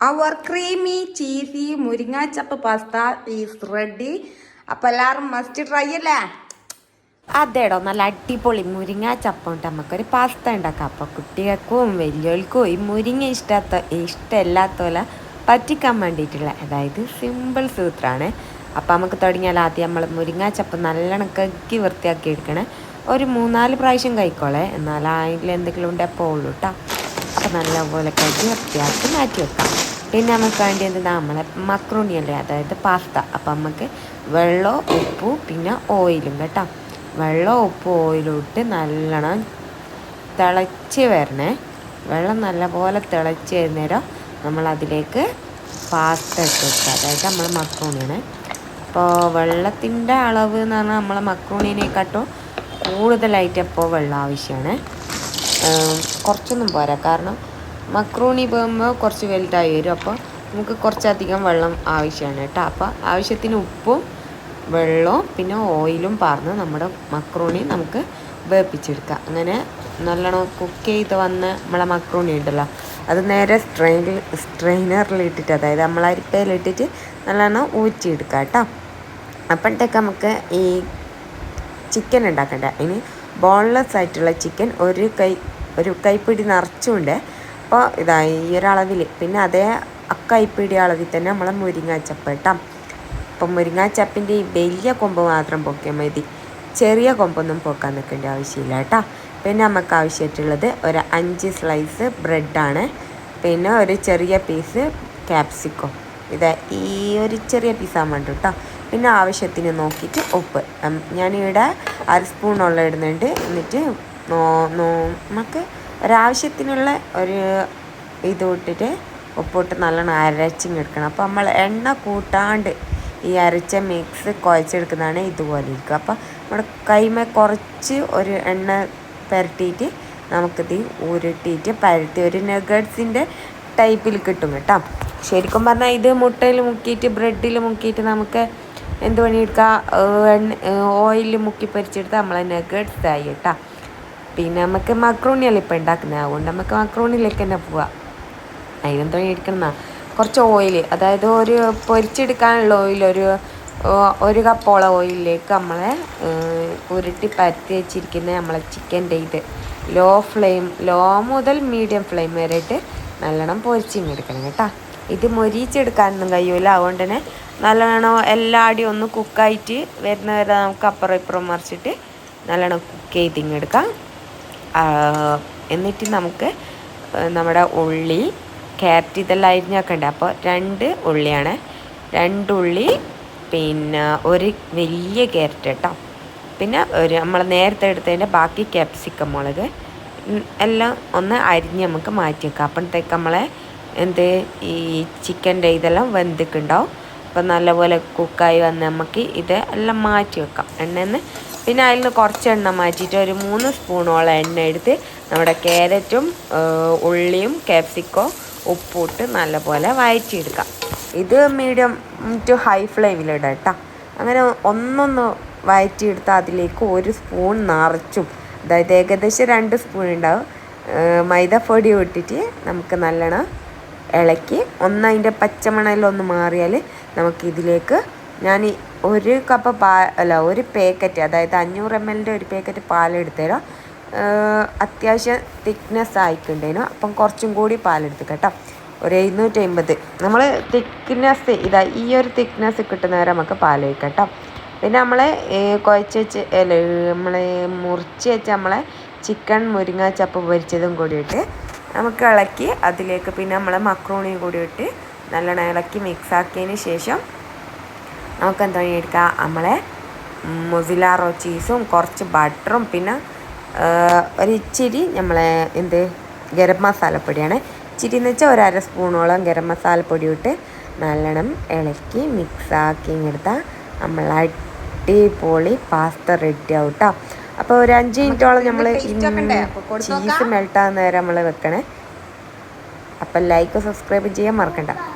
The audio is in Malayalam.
അവർ ക്രീമി ചീസി മുരിങ്ങാച്ചപ്പ് പാസ്ത ഈസ് റെഡി. അപ്പം എല്ലാവരും മസ്റ്റ് ട്രൈ അല്ലേ? അതേടോ, നല്ല അടിപൊളി മുരിങ്ങ ചപ്പുണ്ട്. നമുക്കൊരു പാസ്ത ഉണ്ടാക്കാം. അപ്പോൾ കുട്ടികൾക്കും വലിയവർക്കും ഈ മുരിങ്ങ ഇഷ്ടമില്ലാത്തപോലെ പറ്റിക്കാൻ വേണ്ടിയിട്ടുള്ള, അതായത് സിമ്പിൾ സൂത്രമാണ്. അപ്പോൾ നമുക്ക് തുടങ്ങിയാൽ ആദ്യം നമ്മൾ മുരിങ്ങ ചപ്പ് നല്ലോണം കഴുകി വൃത്തിയാക്കി എടുക്കണേ. ഒരു 3-4 പ്രാവശ്യം കഴിക്കോളേ, എന്നാൽ അതിൽ എന്തെങ്കിലും ഉണ്ടെപ്പോൾ ഉള്ളൂ കേട്ടോ. അപ്പോൾ നല്ലപോലെ കഴുകി വൃത്തിയാക്കി മാറ്റി വെക്കാം. പിന്നെ നമുക്ക് വേണ്ടിയത് നമ്മളെ മക്രോണിയല്ലേ, അതായത് പാസ്ത. അപ്പം നമുക്ക് വെള്ളവും ഉപ്പും പിന്നെ ഓയിലും കേട്ടോ. വെള്ളം ഉപ്പ് ഓയിലും ഇട്ട് നല്ലോണം തിളച്ച് വരണേ. വെള്ളം നല്ലപോലെ തിളച്ച് വരുന്നേരം നമ്മളതിലേക്ക് പാസ്ത ഇട്ട് വെക്കുക, അതായത് നമ്മൾ മക്രോണിയാണ്. അപ്പോൾ വെള്ളത്തിൻ്റെ അളവ് എന്ന് പറഞ്ഞാൽ നമ്മളെ മക്രോണിനെക്കാട്ടും കൂടുതലായിട്ട് അപ്പോൾ വെള്ളം ആവശ്യമാണ്. കുറച്ചൊന്നും പോരാ, കാരണം മക്രോണി പോകുമ്പോൾ കുറച്ച് വലുതായി വരും. അപ്പോൾ നമുക്ക് കുറച്ചധികം വെള്ളം ആവശ്യമാണ് കേട്ടോ. അപ്പോൾ ആവശ്യത്തിന് ഉപ്പും വെള്ളവും പിന്നെ ഓയിലും പാർന്ന് നമ്മുടെ മക്രോണി നമുക്ക് വേപ്പിച്ചെടുക്കാം. അങ്ങനെ നല്ലോണം കുക്ക് ചെയ്ത് വന്ന് നമ്മളെ മക്രോണി ഉണ്ടല്ലോ, അത് നേരെ സ്ട്രെയിനറിലിട്ടിട്ട്, അതായത് നമ്മൾ അരിപ്പയിലിട്ടിട്ട് നല്ലോണം ഊറ്റിയെടുക്കാം കേട്ടോ. അപ്പോഴത്തേക്ക് നമുക്ക് ഈ ചിക്കൻ ഉണ്ടാക്കണ്ട. അതിന് ബോൺലെസ് ആയിട്ടുള്ള ചിക്കൻ ഒരു കൈപ്പിടി നിറച്ചുണ്ട്. അപ്പോൾ ഇതാ ഈ ഒരളവിൽ, പിന്നെ അതേ കൈപ്പിടി അളവിൽ തന്നെ നമ്മളെ മുരിങ്ങാച്ചപ്പ് കേട്ടോ. അപ്പം മുരിങ്ങാച്ചപ്പിൻ്റെ ഈ വലിയ കൊമ്പ് മാത്രം പൊക്കിയാൽ മതി, ചെറിയ കൊമ്പൊന്നും പൊക്കാൻ നിൽക്കേണ്ട ആവശ്യമില്ല കേട്ടോ. പിന്നെ നമുക്ക് ആവശ്യമായിട്ടുള്ളത് ഒരു 5 സ്ലൈസ് ബ്രെഡാണ്, പിന്നെ ഒരു ചെറിയ പീസ് ക്യാപ്സിക്കം. ഇത് ഈ ഒരു ചെറിയ പീസാൻ വേണ്ട കേട്ടോ. പിന്നെ ആവശ്യത്തിന് നോക്കിയിട്ട് ഉപ്പ് ഞാനിവിടെ 1 സ്പൂണോളം ഇടുന്നുണ്ട്. എന്നിട്ട് നമുക്ക് ഒരാവശ്യത്തിനുള്ള ഒരു ഇത് ഇട്ടിട്ട് ഉപ്പിട്ട് നല്ലോണം അരച്ചിങ്ങെടുക്കണം. അപ്പോൾ നമ്മൾ എണ്ണ കൂട്ടാണ്ട് ഈ അരച്ച മിക്സ് കുഴച്ചെടുക്കുന്നതാണ് ഇതുപോലെ ഇരിക്കുക. അപ്പോൾ നമ്മുടെ കൈമേ കുറച്ച് ഒരു എണ്ണ പുരട്ടിയിട്ട് നമുക്കിത് ഉരുട്ടിയിട്ട് പരട്ടി ഒരു നഗട്സിൻ്റെ ടൈപ്പിൽ കിട്ടും കേട്ടോ. ശരിക്കും പറഞ്ഞാൽ ഇത് മുട്ടയിൽ മുക്കിയിട്ട് ബ്രെഡിൽ മുക്കിയിട്ട് നമുക്ക് എന്ത് പണിയെടുക്കുക, ഓയിലിൽ മുക്കി പൊരിച്ചെടുത്താൽ നമ്മളെ നഗട്സ് ആയി കേട്ടോ. പിന്നെ നമുക്ക് മക്രോണിയല്ല ഇപ്പോൾ ഉണ്ടാക്കുന്നത്, അതുകൊണ്ട് നമുക്ക് മക്രോണിയിലേക്ക് തന്നെ പോവാം. അതിനെന്ത് പണിയെടുക്കുന്ന കുറച്ച് ഓയിൽ, അതായത് ഒരു പൊരിച്ചെടുക്കാനുള്ള ഓയിൽ, ഒരു കപ്പോളം ഓയിലിലേക്ക് നമ്മളെ ഉരുട്ടി പരത്തി വെച്ചിരിക്കുന്ന നമ്മളെ ചിക്കൻ്റെ ഇത് ലോ മുതൽ മീഡിയം ഫ്ലെയിം വരെ ഇട്ട് നല്ലോണം പൊരിച്ചിങ്ങെടുക്കണം കേട്ടോ. ഇത് മൊരിച്ചെടുക്കാനൊന്നും കഴിയില്ല, അതുകൊണ്ട് തന്നെ നല്ലോണം എല്ലാടിയും ഒന്ന് കുക്കായിട്ട് വരുന്നവരെ നമുക്ക് അപ്പുറം ഇപ്പുറം മറിച്ചിട്ട് നല്ലോണം കുക്ക് ചെയ്തിങ്ങെടുക്കാം. എന്നിട്ട് നമുക്ക് നമ്മുടെ ഉള്ളി, ക്യാരറ്റ് ഇതെല്ലാം അരിഞ്ഞൊക്കെ. അപ്പോൾ 2 ഉള്ളിയാണ്, 2 ഉള്ളി, പിന്നെ ഒരു വലിയ ക്യാരറ്റ് കേട്ടോ. പിന്നെ നമ്മൾ നേരത്തെ എടുത്തതിൻ്റെ ബാക്കി ക്യാപ്സിക്കം, മുളക് എല്ലാം ഒന്ന് അരിഞ്ഞ് നമുക്ക് മാറ്റി വെക്കാം. അപ്പോഴത്തേക്ക് നമ്മളെ ഈ ചിക്കൻ്റെ ഇതെല്ലാം വെന്തിട്ടുണ്ടാവും. അപ്പം നല്ലപോലെ കുക്കായി വന്ന് നമുക്ക് ഇത് എല്ലാം മാറ്റി വെക്കാം എണ്ണയിൽ നിന്ന്. പിന്നെ അതിൽ നിന്ന് കുറച്ച് എണ്ണ മാറ്റിയിട്ട് ഒരു 3 സ്പൂണോളം എണ്ണ എടുത്ത് നമ്മുടെ ക്യാരറ്റും ഉള്ളിയും ക്യാപ്സിക്കോ ഉപ്പിട്ട് നല്ലപോലെ വഴറ്റിയെടുക്കാം. ഇത് മീഡിയം ടു ഹൈ ഫ്ലെയിമിലിടാം കേട്ടോ. അങ്ങനെ ഒന്നൊന്ന് വഴറ്റിയെടുത്താൽ അതിലേക്ക് 1 സ്പൂൺ നിറച്ചും, അതായത് ഏകദേശം 2 സ്പൂൺ ഉണ്ടാവും, മൈദപ്പൊടി ഇട്ടിട്ട് നമുക്ക് നല്ലോണം ഇളക്കി അതിൻ്റെ പച്ചമണലൊന്ന് മാറിയാൽ നമുക്കിതിലേക്ക് ഞാൻ 1 കപ്പ് ഒരു പാക്കറ്റ്, അതായത് 500 ml ഒരു പാക്കറ്റ് പാലെടുത്തരാം. അത്യാവശ്യം തിക്നെസ് ആയിട്ടുണ്ടേനു, അപ്പം കുറച്ചും കൂടി പാലെടുത്ത് കേട്ടോ. ഒരു 750 നമ്മൾ തിക്നെസ് ഈ ഒരു തിക്നെസ് കിട്ടുന്നവരെ നമുക്ക് പാലൊഴിക്കാം കേട്ടോ. പിന്നെ നമ്മൾ കുഴച്ച് വെച്ച് നമ്മൾ മുറിച്ച് വെച്ച് നമ്മളെ ചിക്കൻ മുരിങ്ങാച്ചപ്പ് പൊരിച്ചതും കൂടിയിട്ട് നമുക്ക് ഇളക്കി അതിലേക്ക് പിന്നെ നമ്മളെ മക്രോണിയും കൂടി ഇട്ട് നല്ലോണം ഇളക്കി മിക്സാക്കിയതിന് ശേഷം നമുക്ക് എന്താ എടുക്കുക, നമ്മളെ മൊസിലാറോ ചീസും കുറച്ച് ബട്ടറും പിന്നെ ഒരിച്ചിരി നമ്മളെ ഗരം മസാലപ്പൊടിയാണ്. ഇച്ചിരി എന്ന് വെച്ചാൽ 1/2 സ്പൂണോളം ഗരം മസാലപ്പൊടി ഇട്ട് നല്ലോണം ഇളക്കി മിക്സാക്കി എടുത്താൽ നമ്മൾ അടിപൊളി പാസ്ത റെഡി ആവും കേട്ടോ. അപ്പോൾ ഒരു 5 മിനിറ്റോളം നമ്മൾ ചീസ് മെൽട്ടാകുന്ന നേരം നമ്മൾ വെക്കണേ. അപ്പം ലൈക്ക് സബ്സ്ക്രൈബ് ചെയ്യാൻ മറക്കണ്ട.